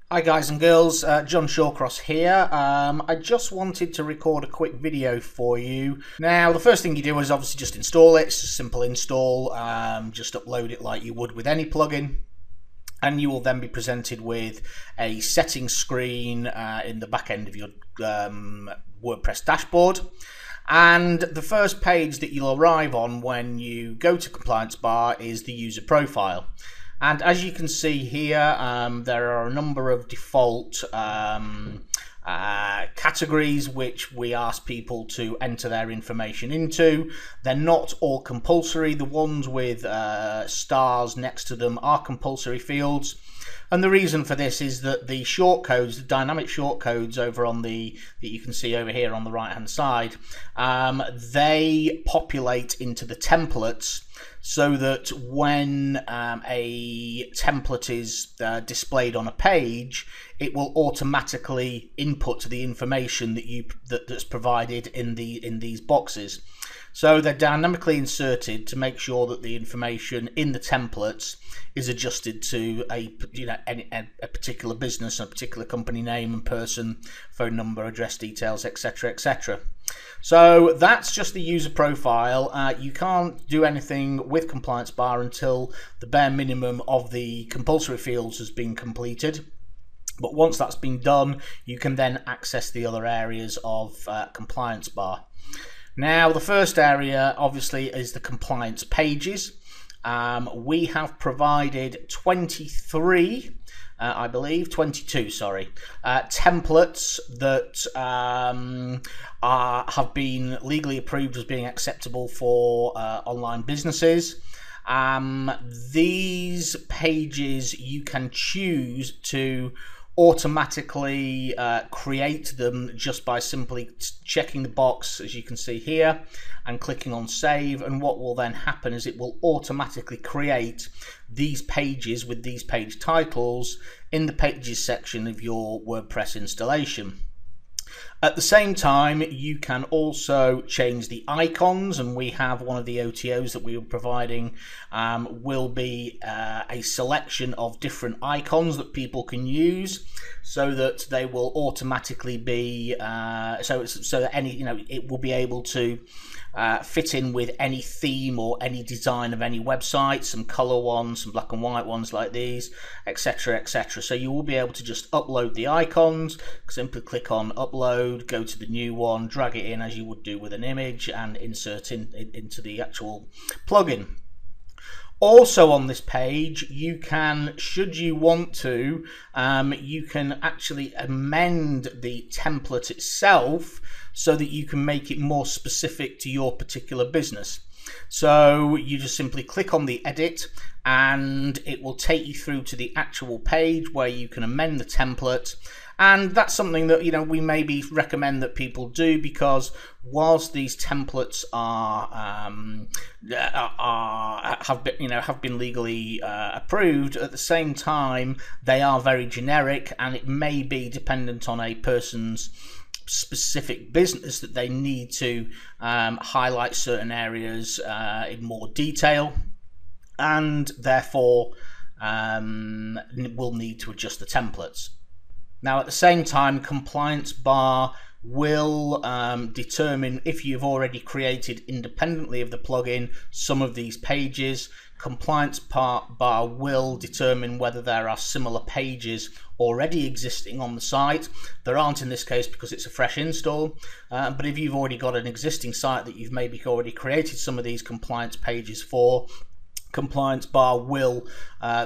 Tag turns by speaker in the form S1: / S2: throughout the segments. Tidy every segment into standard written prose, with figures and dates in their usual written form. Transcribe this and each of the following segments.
S1: Hi guys and girls, John Shawcross here. I just wanted to record a quick video for you. Now the first thing you do is obviously just install it. It's a simple install, just upload it like you would with any plugin. And you will then be presented with a settings screen in the back end of your WordPress dashboard. And the first page that you'll arrive on when you go to Compliance Bar is the user profile. And as you can see here, there are a number of default categories which we ask people to enter their information into. They're not all compulsory. The ones with stars next to them are compulsory fields. And the reason for this is that the shortcodes, the dynamic shortcodes over on that you can see over here on the right hand side, they populate into the templates so that when a template is displayed on a page, it will automatically input the information that's provided in these boxes. So they're dynamically inserted to make sure that the information in the templates is adjusted to a particular business, a particular company name and person, phone number, address details, etc., etc. So that's just the user profile. You can't do anything with Compliance Bar until the bare minimum of the compulsory fields has been completed. But once that's been done, you can then access the other areas of Compliance Bar. Now, the first area obviously is the compliance pages. We have provided 22, sorry, templates that have been legally approved as being acceptable for online businesses. These pages you can choose to automatically create them just by simply checking the box, as you can see here, and clicking on save. And what will then happen is it will automatically create these pages with these page titles in the pages section of your WordPress installation. At the same time, you can also change the icons, and we have one of the OTOs that we are providing will be a selection of different icons that people can use, so that they will automatically be so that it will be able to fit in with any theme or any design of any website, some color ones, some black and white ones like these, etc., etc. So you will be able to just upload the icons, simply click on upload, go to the new one, drag it in as you would do with an image, and insert into the actual plugin. Also on this page, you can, should you want to, you can actually amend the template itself so that you can make it more specific to your particular business. So you just simply click on the edit and it will take you through to the actual page where you can amend the template. And that's something that we maybe recommend that people do, because whilst these templates have been legally approved, at the same time they are very generic, and it may be dependent on a person's specific business that they need to highlight certain areas in more detail, and therefore will need to adjust the templates. Now, at the same time, Compliance Bar will determine if you've already created, independently of the plugin, some of these pages. Compliance Bar will determine whether there are similar pages already existing on the site. There aren't in this case because it's a fresh install, but if you've already got an existing site that you've maybe already created some of these compliance pages for, Compliance Bar will,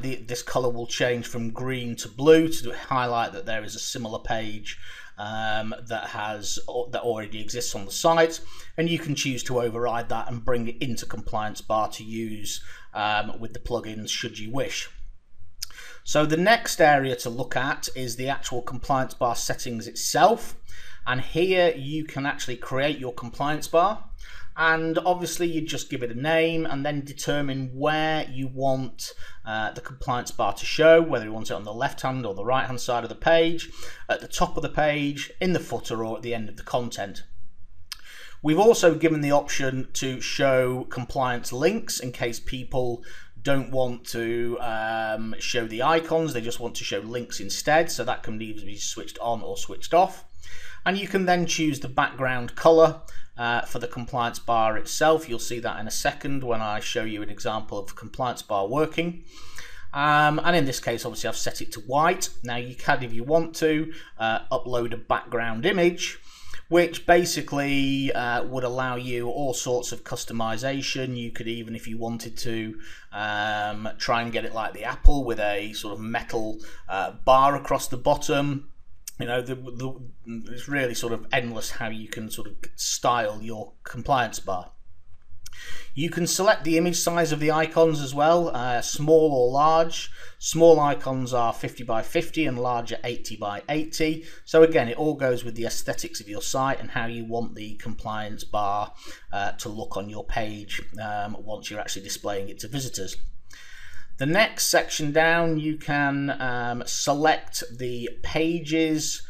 S1: this color will change from green to blue to highlight that there is a similar page that already exists on the site, and you can choose to override that and bring it into Compliance Bar to use with the plugins should you wish. So the next area to look at is the actual Compliance Bar settings itself, and here you can actually create your Compliance Bar. And obviously you just give it a name and then determine where you want the Compliance Bar to show, whether you want it on the left hand or the right hand side of the page, at the top of the page, in the footer, or at the end of the content. We've also given the option to show compliance links in case people don't want to show the icons, they just want to show links instead, so that can either be switched on or switched off. And you can then choose the background color for the compliance bar itself. You'll see that in a second when I show you an example of the compliance bar working. And in this case, obviously, I've set it to white. Now you can, if you want to, upload a background image, which basically would allow you all sorts of customization. You could even, if you wanted to, try and get it like the Apple with a sort of metal bar across the bottom. You know, it's really sort of endless how you can sort of style your compliance bar. You can select the image size of the icons as well, small or large. Small icons are 50 by 50 and larger 80 by 80. So again, it all goes with the aesthetics of your site and how you want the compliance bar to look on your page once you're actually displaying it to visitors. The next section down, you can select the pages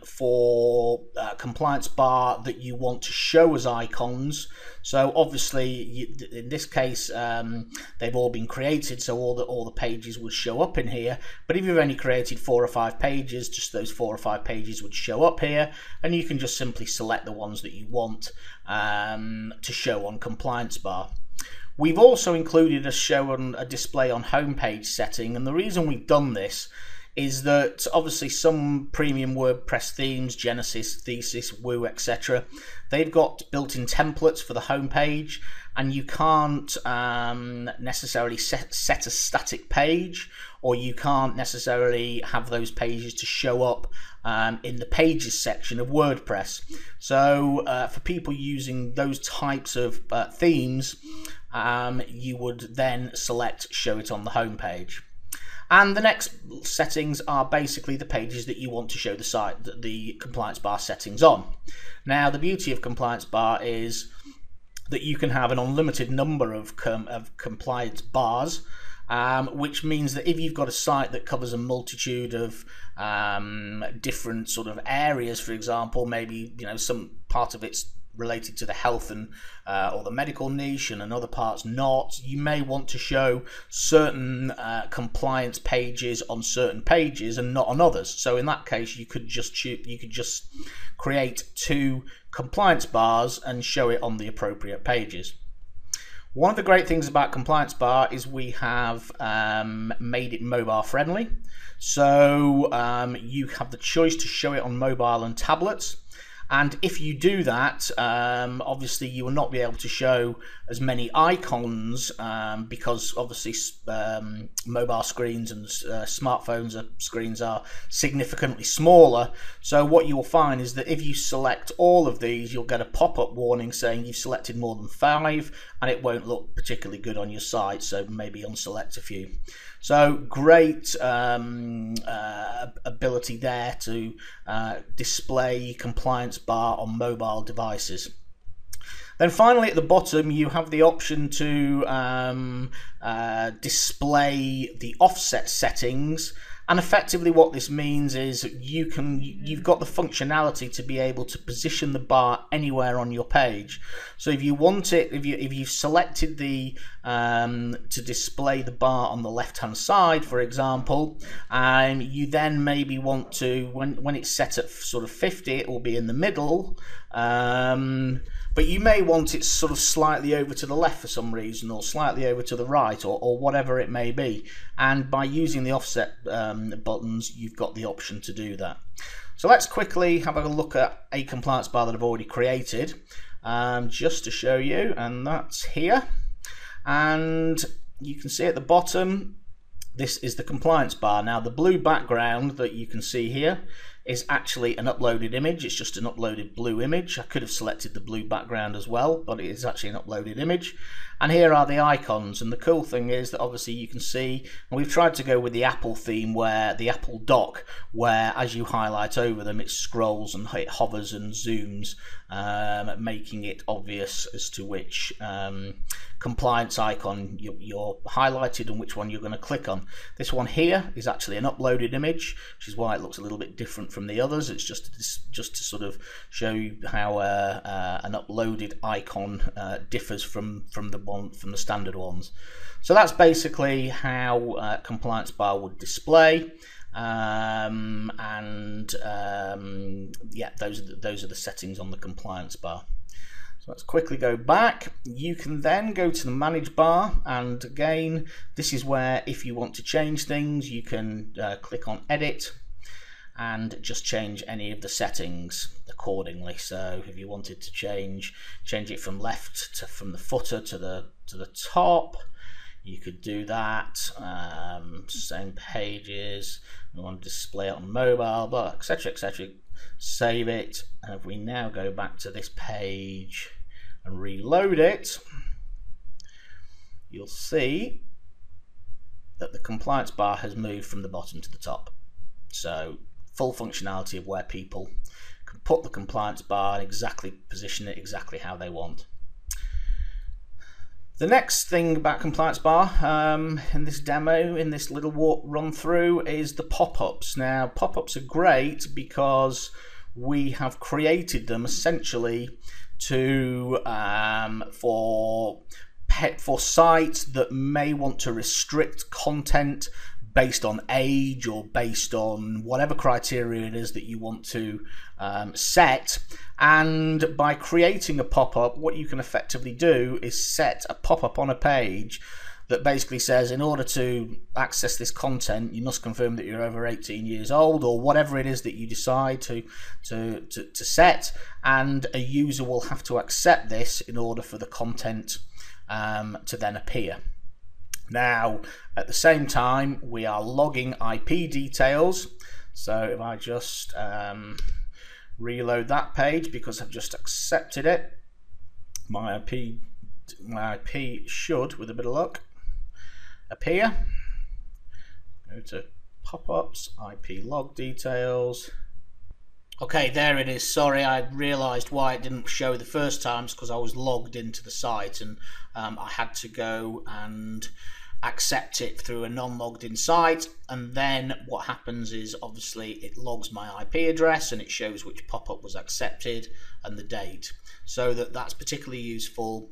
S1: for compliance bar that you want to show as icons. So obviously, in this case, they've all been created, so all the pages would show up in here. But if you've only created 4 or 5 pages, just those 4 or 5 pages would show up here, and you can just simply select the ones that you want to show on compliance bar. We've also included a display on homepage setting, and the reason we've done this is that obviously some premium WordPress themes, Genesis, Thesis, Woo, etc., they've got built-in templates for the homepage, and you can't necessarily set a static page, or you can't necessarily have those pages to show up in the pages section of WordPress. So for people using those types of themes, you would then select show it on the homepage. And the next settings are basically the pages that you want to show the compliance bar settings on. Now, the beauty of compliance bar is that you can have an unlimited number of compliance bars, which means that if you've got a site that covers a multitude of different sort of areas, for example, maybe some part of it's related to the health and or the medical niche and another part's not, you may want to show certain compliance pages on certain pages and not on others. So in that case, you could just create 2 compliance bars and show it on the appropriate pages. One of the great things about compliance bar is we have made it mobile friendly. So you have the choice to show it on mobile and tablets. And if you do that, obviously you will not be able to show as many icons because obviously mobile screens and smartphones screens are significantly smaller. So what you will find is that if you select all of these, you'll get a pop-up warning saying you've selected more than 5, and it won't look particularly good on your site, so maybe unselect a few. So great ability there to display compliance bar on mobile devices. Then finally at the bottom you have the option to display the offset settings, and effectively what this means is you've got the functionality to be able to position the bar anywhere on your page. So if you want it, if you've selected the to display the bar on the left hand side, for example, you then maybe want to, when it's set at sort of 50, it will be in the middle, but you may want it sort of slightly over to the left for some reason, or slightly over to the right, or whatever it may be. And by using the offset buttons, you've got the option to do that. So let's quickly have a look at a compliance bar that I've already created, just to show you, and that's here. And you can see at the bottom, this is the compliance bar. Now the blue background that you can see here is actually an uploaded image. It's just an uploaded blue image. I could have selected the blue background as well, but it is actually an uploaded image. And here are the icons, and the cool thing is that obviously you can see, and we've tried to go with the Apple theme, where the Apple dock, where as you highlight over them it scrolls and it hovers and zooms, making it obvious as to which compliance icon you're highlighted and which one you're going to click on. This one here is actually an uploaded image, which is why it looks a little bit different different from the others. It's just to sort of show you how an uploaded icon differs from the standard ones. So that's basically how compliance bar would display. Yeah, those are the settings on the compliance bar. So let's quickly go back. You can then go to the manage bar, and again, this is where if you want to change things, you can click on edit and just change any of the settings accordingly. So if you wanted to change it from left to from the footer to the top, you could do that. Same pages, you want to display it on mobile, but etc, etc. Save it, and if we now go back to this page and reload it, you'll see that the compliance bar has moved from the bottom to the top. So full functionality of where people can put the compliance bar and exactly position it exactly how they want. The next thing about compliance bar in this demo, in this little run through, is the pop-ups. Now, pop-ups are great because we have created them essentially to for sites that may want to restrict content based on age or based on whatever criteria it is that you want to set. And by creating a pop-up, what you can effectively do is set a pop-up on a page that basically says, in order to access this content, you must confirm that you're over 18 years old, or whatever it is that you decide to set, and a user will have to accept this in order for the content to then appear. Now, at the same time, we are logging IP details. So if I just reload that page, because I've just accepted it, my IP should, with a bit of luck, appear. Go to pop-ups, IP log details. Okay, there it is. Sorry, I realised why it didn't show the first time. It's because I was logged into the site, and I had to go and accept it through a non-logged in site, and then what happens is obviously it logs my IP address and it shows which pop-up was accepted and the date. So that's particularly useful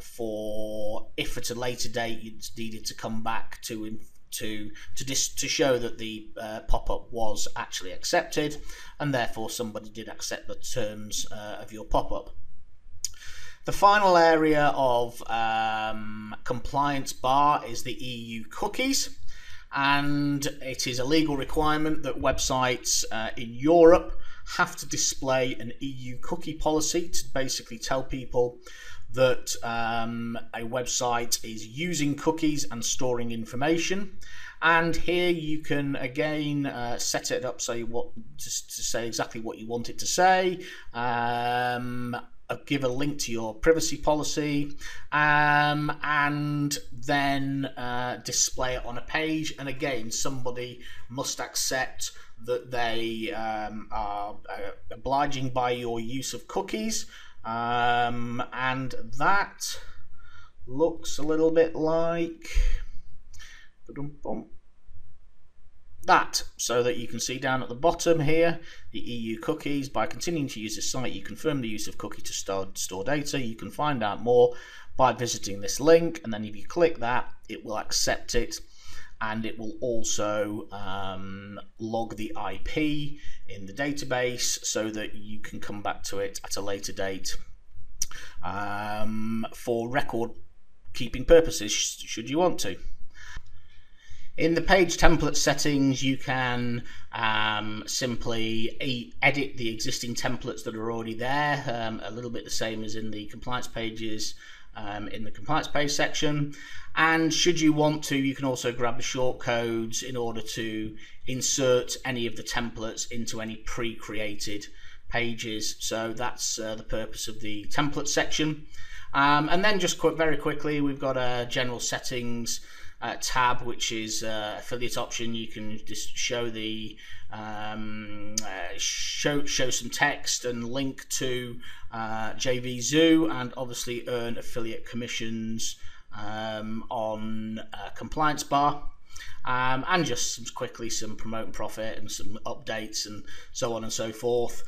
S1: for if at a later date you needed to come back to show that the pop-up was actually accepted, and therefore somebody did accept the terms of your pop-up. The final area of compliance bar is the EU cookies, and it is a legal requirement that websites in Europe have to display an EU cookie policy to basically tell people that a website is using cookies and storing information. And here you can again set it up so you want to say exactly what you want it to say. Give a link to your privacy policy, and then display it on a page. And again, somebody must accept that they are obliging by your use of cookies, and that looks a little bit like that, so that you can see down at the bottom here the EU cookies. By continuing to use this site, you confirm the use of cookie to store data. You can find out more by visiting this link, and then if you click that, it will accept it, and it will also log the IP in the database so that you can come back to it at a later date for record keeping purposes, should you want to. In the page template settings, you can simply edit the existing templates that are already there, a little bit the same as in the compliance pages in the compliance page section. And should you want to, you can also grab the shortcodes in order to insert any of the templates into any pre-created pages. So that's the purpose of the template section. And then just very quickly, we've got a general settings tab, which is affiliate option. You can just show the show some text and link to JVZoo, and obviously earn affiliate commissions on compliance bar. and just some promote and profit and some updates and so on and so forth.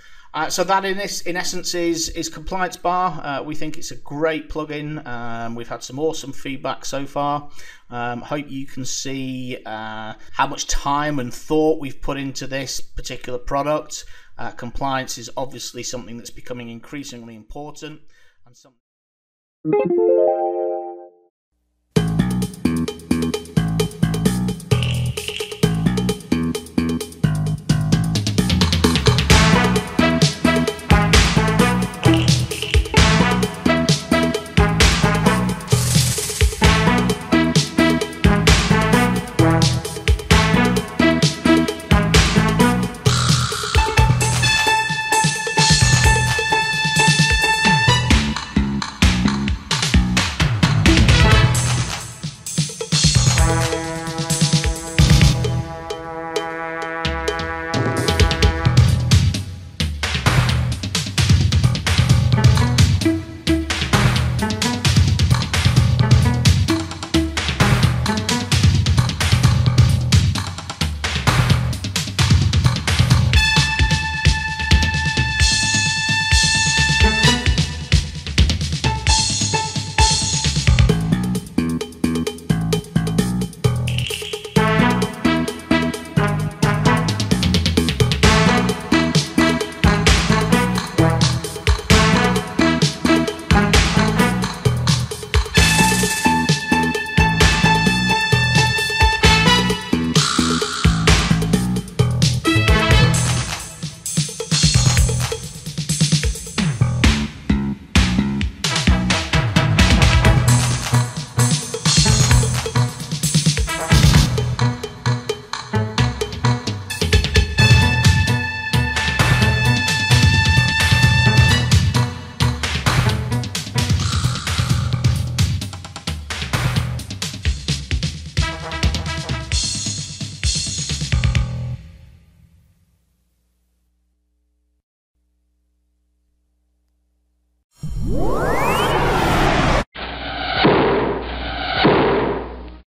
S1: So that in essence is Compliance Bar. We think it's a great plugin. We've had some awesome feedback so far. Hope you can see how much time and thought we've put into this particular product. Compliance is obviously something that's becoming increasingly important and something